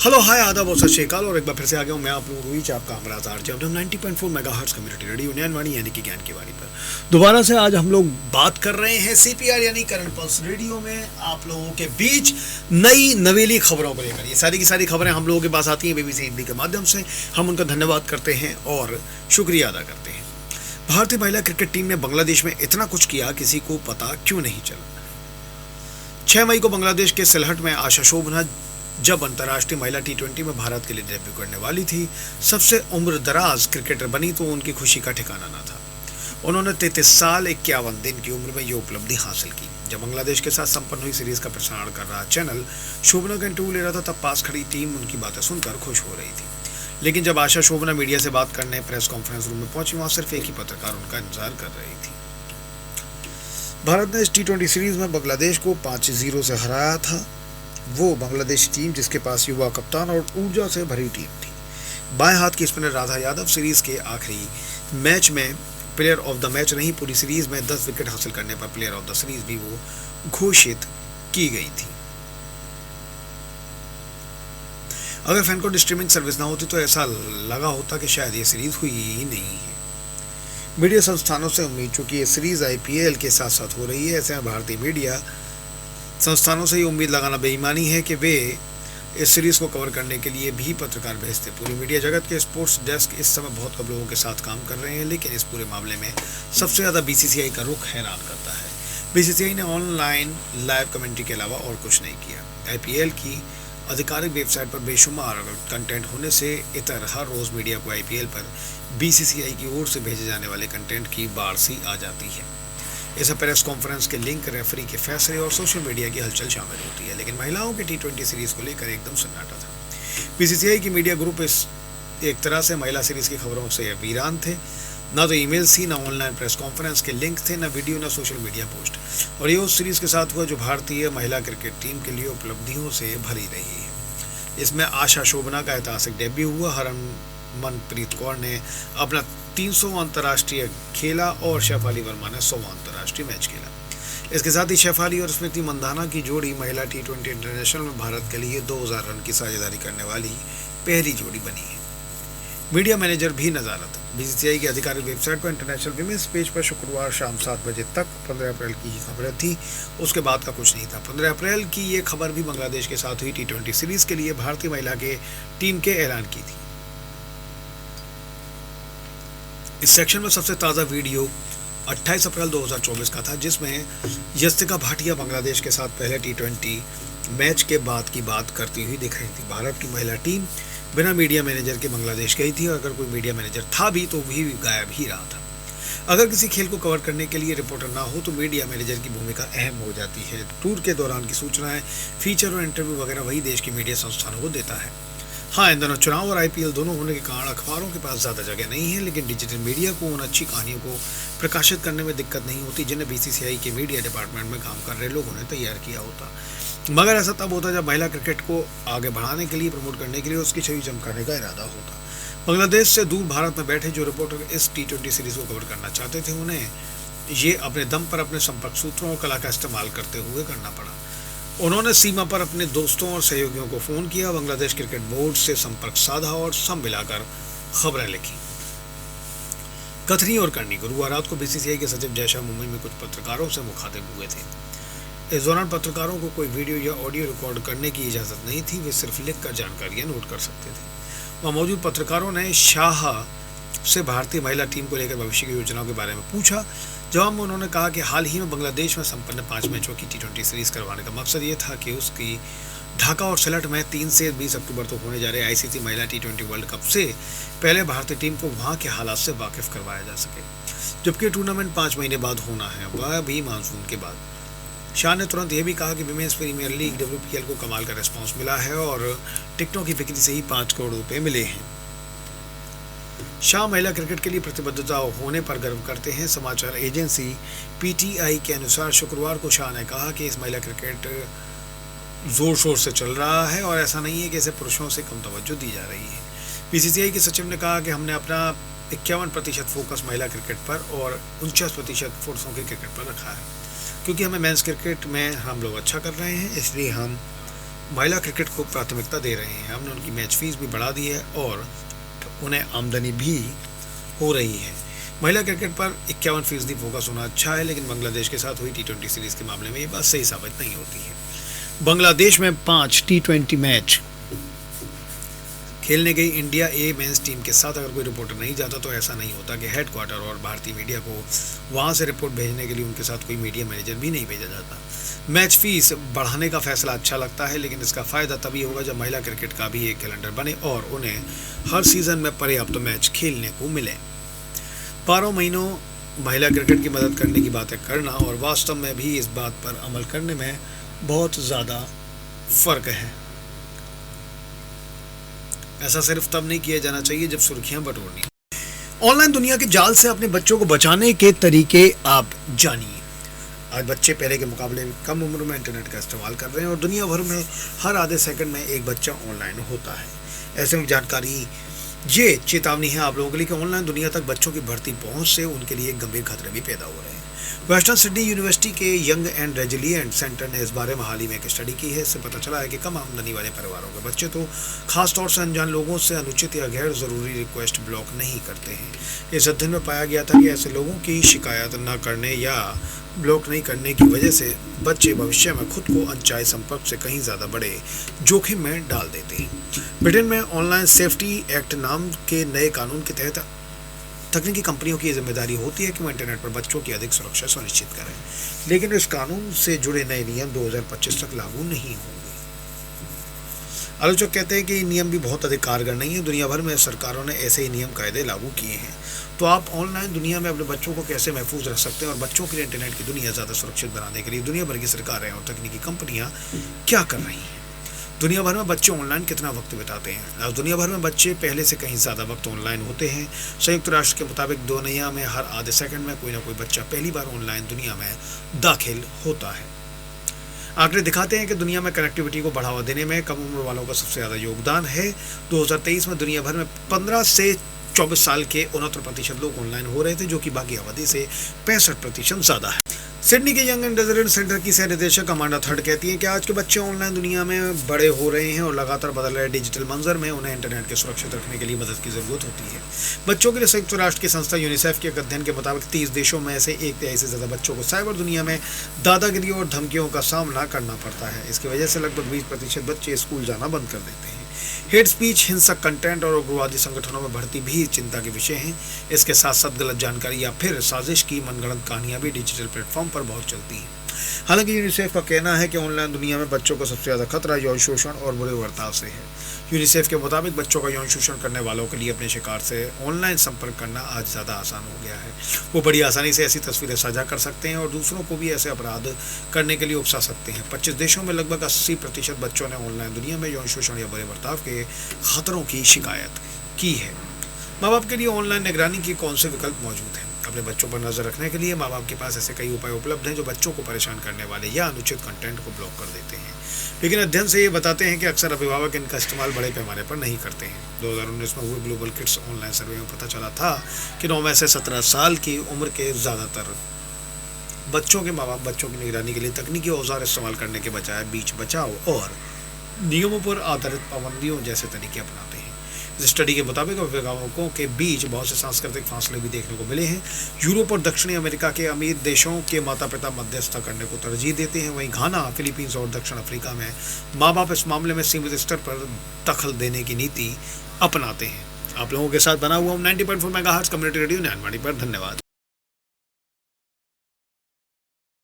Hello hi आदाब और सत श्री अकाल और एक बार फिर से आ गया हूँ मैं आप लोगों को आपका हमारा आरजे अब हम 90.4 मेगाहर्ट्ज कम्युनिटी रेडियो ज्ञानवाणी यानी कि ज्ञान की वाणी पर दोबारा से आज हम लोग बात कर रहे हैं सीपीआर यानी करंट पल्स रेडियो में आप लोगों के बीच नई नवेली खबरों को लेकर। ये सारी की सारी खबरें हम लोगों के पास आती हैं बीबीसी हिंदी के माध्यम से। हम उनका धन्यवाद करते हैं और शुक्रिया अदा करते हैं। भारतीय महिला क्रिकेट टीम ने बांग्लादेश में इतना कुछ किया, किसी को पता क्यों नहीं चला। 6 मई को बांग्लादेश के सिलहट में आशा शोभना जब अंतर्राष्ट्रीय महिला टी20 में भारत के लिए डेब्यू करने वाली थी, सबसे उम्र दराज क्रिकेटर बनी तो उनकी खुशी का ठिकाना न था। उन्होंने 33 साल 51 दिन की उम्र में यह उपलब्धि हासिल की। जब बांग्लादेश के साथ संपन्न हुई सीरीज का प्रसारण कर रहा चैनल शोभना का इंटरव्यू ले रहा था, तब पास खड़ी टीम उनकी बातें सुनकर खुश हो रही थी। लेकिन जब आशा शोभना मीडिया से बात करने प्रेस कॉन्फ्रेंस रूम में पहुंची, वहां सिर्फ एक ही पत्रकार उनका इंतजार कर रही थी। भारत ने इस टी20 सीरीज में बांग्लादेश को 5-0 से हराया था। वो बांग्लादेश टीम जिसके पास युवा कप्तान और ऊर्जा से भरी टीम थी। बाएं हाथ की स्पिनर राधा यादव सीरीज के आखिरी मैच में प्लेयर ऑफ द मैच नहीं, पूरी सीरीज में 10 विकेट हासिल करने पर प्लेयर ऑफ द सीरीज भी वो घोषित की गई थी। अगर फैनकोड स्ट्रीमिंग सर्विस ना होती तो ऐसा लगा होता कि शायद ये सीरीज हुई ही नहीं है। मीडिया संस्थानों से उम्मीद, चूंकि ये सीरीज आईपीएल के साथ साथ हो रही है, ऐसे में भारतीय मीडिया संस्थानों से ये उम्मीद लगाना बेईमानी है कि वे इस सीरीज को कवर करने के लिए भी पत्रकार भेजते। पूरी मीडिया जगत के स्पोर्ट्स डेस्क इस समय बहुत कम लोगों के साथ काम कर रहे हैं, लेकिन इस पूरे मामले में सबसे ज़्यादा बीसीसीआई का रुख हैरान करता है। बीसीसीआई ने ऑनलाइन लाइव कमेंट्री के अलावा और कुछ नहीं किया। आईपीएल की आधिकारिक वेबसाइट पर बेशुमार कंटेंट होने से इतर हर रोज़ मीडिया को आईपीएल पर बीसीसीआई की ओर से भेजे जाने वाले कंटेंट की बाढ़ सी आ जाती है। इस प्रेस कॉन्फ्रेंस के लिंक, रेफरी के फैसले और सोशल मीडिया की हलचल शामिल होती है, लेकिन महिलाओं के टी20 सीरीज को लेकर एकदम सन्नाटा था। बीसीसीआई की मीडिया ग्रुप इस एक तरह से महिला सीरीज की खबरों से वीरान थे। ना तो ईमेल थी, ना ऑनलाइन प्रेस कॉन्फ्रेंस के लिंक थे, ना वीडियो, ना सोशल मीडिया पोस्ट। और ये उस सीरीज के साथ हुआ जो भारतीय महिला क्रिकेट टीम के लिए उपलब्धियों से भरी रही है। इसमें आशा शोभना का ऐतिहासिक डेब्यू हुआ। हरमनप्रीत कौर ने अपना 300वां अंतर्राष्ट्रीय खेला और शेफाली वर्मा ने 100वां अंतर्राष्ट्रीय मैच खेला। इसके साथ ही शेफाली और स्मृति मंदाना की जोड़ी महिला टी20 इंटरनेशनल में भारत के लिए 2000 रन की साझेदारी करने वाली पहली जोड़ी बनी है। मीडिया मैनेजर भी नजारत। बीसीसीआई की आधिकारिक वेबसाइट पर इंटरनेशनल विमेंस पेज पर शुक्रवार शाम 7 बजे तक 15 अप्रैल की ही खबरें थी, उसके बाद का कुछ नहीं था। 15 अप्रैल की ये खबर भी बांग्लादेश के साथ हुई टी20 सीरीज के लिए भारतीय महिला के टीम के ऐलान की थी। इस सेक्शन में सबसे ताज़ा वीडियो 28 अप्रैल 2024 का था, जिसमें यस्तिका भाटिया बांग्लादेश के साथ पहले टी20 मैच के बाद की बात करती हुई दिख रही थी। भारत की महिला टीम बिना मीडिया मैनेजर के बांग्लादेश गई थी और अगर कोई मीडिया मैनेजर था भी तो भी गायब ही रहा था। अगर किसी खेल को कवर करने के लिए रिपोर्टर ना हो तो मीडिया मैनेजर की भूमिका अहम हो जाती है। टूर के दौरान की सूचनाएं, फीचर और इंटरव्यू वगैरह वही देश की मीडिया संस्थानों को देता है। हाँ, इन दोनों चुनाव और आईपीएल दोनों होने के कारण अखबारों के पास ज़्यादा जगह नहीं है, लेकिन डिजिटल मीडिया को उन अच्छी कहानियों को प्रकाशित करने में दिक्कत नहीं होती जिन्हें बीसीसीआई के मीडिया डिपार्टमेंट में काम कर रहे लोगों ने तैयार किया होता। मगर ऐसा तब होता जब महिला क्रिकेट को आगे बढ़ाने के लिए, प्रमोट करने के लिए उसकी छवि चमकाने का इरादा होता। बांग्लादेश से दूर भारत में बैठे जो रिपोर्टर इस टी20 सीरीज को कवर करना चाहते थे, उन्हें ये अपने दम पर अपने संपर्क सूत्रों और कला का इस्तेमाल करते हुए करना पड़ा। उन्होंने सीमा पर अपने दोस्तों और सहयोगियों को फ़ोन किया, बांग्लादेश क्रिकेट बोर्ड से संपर्क साधा और सब मिलाकर खबरें लिखी। कथनी और करनी गुरुवार रात को बीसीसीआई के सचिव जयशाह मुंबई में कुछ पत्रकारों से मुखातिब हुए थे। इस दौरान पत्रकारों को कोई वीडियो या ऑडियो रिकॉर्ड करने की इजाज़त नहीं थी, वे सिर्फ लिख कर जानकारियाँ नोट कर सकते थे। वहाँ मौजूद पत्रकारों ने शाह से भारतीय महिला टीम को लेकर भविष्य की योजनाओं के बारे में पूछा। जवाब में उन्होंने कहा कि हाल ही में बांग्लादेश में संपन्न 5 मैचों की टी20 सीरीज करवाने का मकसद ये था कि उसकी ढाका और सिलट में 3 से 20 अक्टूबर तक होने जा रहे आईसीसी महिला टी20 वर्ल्ड कप से पहले भारतीय टीम को वहां के हालात से वाकिफ करवाया जा सके, जबकि टूर्नामेंट 5 महीने बाद होना है, वह भी मानसून के बाद। शाह ने तुरंत यह भी कहा कि विमेंस प्रीमियर लीग WPL को कमाल का रिस्पॉन्स मिला है और टिकटों की बिक्री से ही 5 करोड़ रुपए मिले हैं। शाह महिला क्रिकेट के लिए प्रतिबद्धता होने पर गर्व करते हैं। समाचार एजेंसी पीटीआई के अनुसार शुक्रवार को शाह ने कहा कि इस महिला क्रिकेट जोर शोर से चल रहा है और ऐसा नहीं है कि इसे पुरुषों से कम तवज्जो दी जा रही है। बीसीसीआई के सचिव ने कहा कि हमने अपना 51% फोकस महिला क्रिकेट पर और 49% पुरुषों के क्रिकेट पर रखा है, क्योंकि हमें मेंस क्रिकेट में हम लोग अच्छा कर रहे हैं, इसलिए हम महिला क्रिकेट को प्राथमिकता दे रहे हैं। हमने उनकी मैच फीस भी बढ़ा दी है और उन्हें आमदनी भी हो रही है। महिला क्रिकेट पर 51% फोकस होना अच्छा है, लेकिन बांग्लादेश के साथ हुई T20 सीरीज के मामले में ये बात सही साबित नहीं होती है। बांग्लादेश में 5 T20 मैच खेलने गई इंडिया ए मेंस टीम के साथ अगर कोई रिपोर्टर नहीं जाता तो ऐसा नहीं होता कि हेडक्वार्टर और भारतीय मीडिया को वहां से रिपोर्ट भेजने के लिए उनके साथ कोई मीडिया मैनेजर भी नहीं भेजा जाता। मैच फीस बढ़ाने का फैसला अच्छा लगता है, लेकिन इसका फ़ायदा तभी होगा जब महिला क्रिकेट का भी एक कैलेंडर बने और उन्हें हर सीज़न में पर्याप्त मैच खेलने को मिले। 12 महीनों महिला क्रिकेट की मदद करने की बातें करना और वास्तव में भी इस बात पर अमल करने में बहुत ज़्यादा फ़र्क है। ऐसा सिर्फ तब नहीं किया जाना चाहिए जब सुर्खियां बटोरनी। ऑनलाइन दुनिया के जाल से अपने बच्चों को बचाने के तरीके आप जानिए। आज बच्चे पहले के मुकाबले कम उम्र में इंटरनेट का इस्तेमाल कर रहे हैं और दुनिया भर में हर आधे सेकंड में एक बच्चा ऑनलाइन होता है। ऐसे में जानकारी ये चेतावनी है आप लोगों के लिए कि ऑनलाइन दुनिया तक बच्चों की बढ़ती पहुंच से उनके लिए गंभीर खतरे भी पैदा हो रहे हैं। वेस्टर्न सिडनी यूनिवर्सिटी के यंग एंड रेजिलिएंट सेंटर ने इस बारे में हाल ही में एक स्टडी की है। इससे पता चला है कि कम आमदनी वाले परिवारों के बच्चे तो खासतौर से अनजान लोगों से अनुचित या गैर जरूरी रिक्वेस्ट ब्लॉक नहीं करते हैं। इस अध्ययन में पाया गया था कि ऐसे लोगों की शिकायत न करने या ब्लॉक नहीं करने की वजह से बच्चे भविष्य में खुद को अनचाहे संपर्क से कहीं ज़्यादा बड़े जोखिम में डाल देते हैं। ब्रिटेन में ऑनलाइन सेफ्टी एक्ट नाम के नए कानून के तहत तकनीकी कंपनियों की जिम्मेदारी होती है कि वो इंटरनेट पर बच्चों की अधिक सुरक्षा सुनिश्चित करें, लेकिन इस कानून से जुड़े नए नियम 2025 तक लागू नहीं होंगे। आलोचक कहते हैं कि ये नियम भी बहुत अधिक कारगर नहीं है। दुनिया भर में सरकारों ने ऐसे ही नियम कायदे लागू किए हैं। तो आप ऑनलाइन दुनिया में अपने बच्चों को कैसे महफूज रख सकते हैं और बच्चों के लिए इंटरनेट की दुनिया ज़्यादा सुरक्षित बनाने के लिए दुनिया भर की सरकारें और तकनीकी कंपनियां क्या कर रही हैं? दुनिया भर में बच्चे ऑनलाइन कितना वक्त बिताते हैं? आज दुनिया भर में बच्चे पहले से कहीं ज़्यादा वक्त ऑनलाइन होते हैं। संयुक्त राष्ट्र के मुताबिक दुनिया में हर आधे सेकंड में कोई ना कोई बच्चा पहली बार ऑनलाइन दुनिया में दाखिल होता है। आंकड़े दिखाते हैं कि दुनिया में कनेक्टिविटी को बढ़ावा देने में कम उम्र वालों का सबसे ज़्यादा योगदान है। 2023 में दुनिया भर में 15 से 24 साल के 69% लोग ऑनलाइन हो रहे थे, जो कि बाकी आबादी से 65% ज़्यादा है। सिडनी के यंग एंड रेजिडेंट सेंटर की सह निदेशक अमांडा थर्ड कहती हैं कि आज के बच्चे ऑनलाइन दुनिया में बड़े हो रहे हैं और लगातार बदल रहे डिजिटल मंजर में उन्हें इंटरनेट के सुरक्षित रखने के लिए मदद की जरूरत होती है। बच्चों के लिए संयुक्त राष्ट्र की संस्था यूनिसेफ के एक अध्ययन के मुताबिक 30 देशों में ऐसे 1/3 से ज़्यादा बच्चों को साइबर दुनिया में दादागिरी और धमकियों का सामना करना पड़ता है। इसकी वजह से लगभग 20% बच्चे स्कूल जाना बंद कर देते हैं। हेट स्पीच, हिंसक कंटेंट और उग्रवादी संगठनों में भर्ती भी चिंता के विषय हैं। इसके साथ साथ गलत जानकारी या फिर साजिश की मनगढ़ंत कहानियां भी डिजिटल प्लेटफॉर्म पर बहुत चलती हैं। हालांकि यूनिसेफ का कहना है कि ऑनलाइन दुनिया में बच्चों को सबसे ज़्यादा खतरा यौन शोषण और बुरे बर्ताव से है। यूनिसेफ के मुताबिक बच्चों का यौन शोषण करने वालों के लिए अपने शिकार से ऑनलाइन संपर्क करना आज ज़्यादा आसान हो गया है। वो बड़ी आसानी से ऐसी तस्वीरें साझा कर सकते हैं और दूसरों को भी ऐसे अपराध करने के लिए उकसा सकते हैं। 25 देशों में लगभग 80% बच्चों ने ऑनलाइन दुनिया में यौन शोषण या बुरे बर्ताव के खतरों की शिकायत की है। माँ बाप के लिए ऑनलाइन निगरानी के कौन से विकल्प मौजूद हैं? अपने बच्चों पर नजर रखने के लिए माँ बाप के पास ऐसे कई उपाय उपलब्ध हैं जो बच्चों को परेशान करने वाले या अनुचित कंटेंट को ब्लॉक कर देते हैं, लेकिन अध्ययन से ये बताते हैं कि अक्सर अभिभावक इनका इस्तेमाल बड़े पैमाने पर नहीं करते हैं। 2019 में हुए ग्लोबल किड्स ऑनलाइन सर्वे में पता चला था कि 9 से 17 साल की उम्र के ज़्यादातर बच्चों के माँ बाप बच्चों की निगरानी के लिए तकनीकी औजार इस्तेमाल करने के बजाय बीच बचाव और नियमों पर आधारित पाबंदियों जैसे तरीके अपनाते हैं। इस स्टडी के मुताबिक अभिभावकों के बीच बहुत से सांस्कृतिक फासले भी देखने को मिले हैं। यूरोप और दक्षिणी अमेरिका के अमीर देशों के माता पिता मध्यस्थता करने को तरजीह देते हैं। वहीं घाना, फिलीपींस और दक्षिण अफ्रीका में माँ बाप इस मामले में सीमित स्तर पर दखल देने की नीति अपनाते हैं। आप लोगों के साथ बना हुआ 90.4 मेगाहर्ट्ज़ कम्युनिटी रेडियो ज्ञानवाणी पर। धन्यवाद।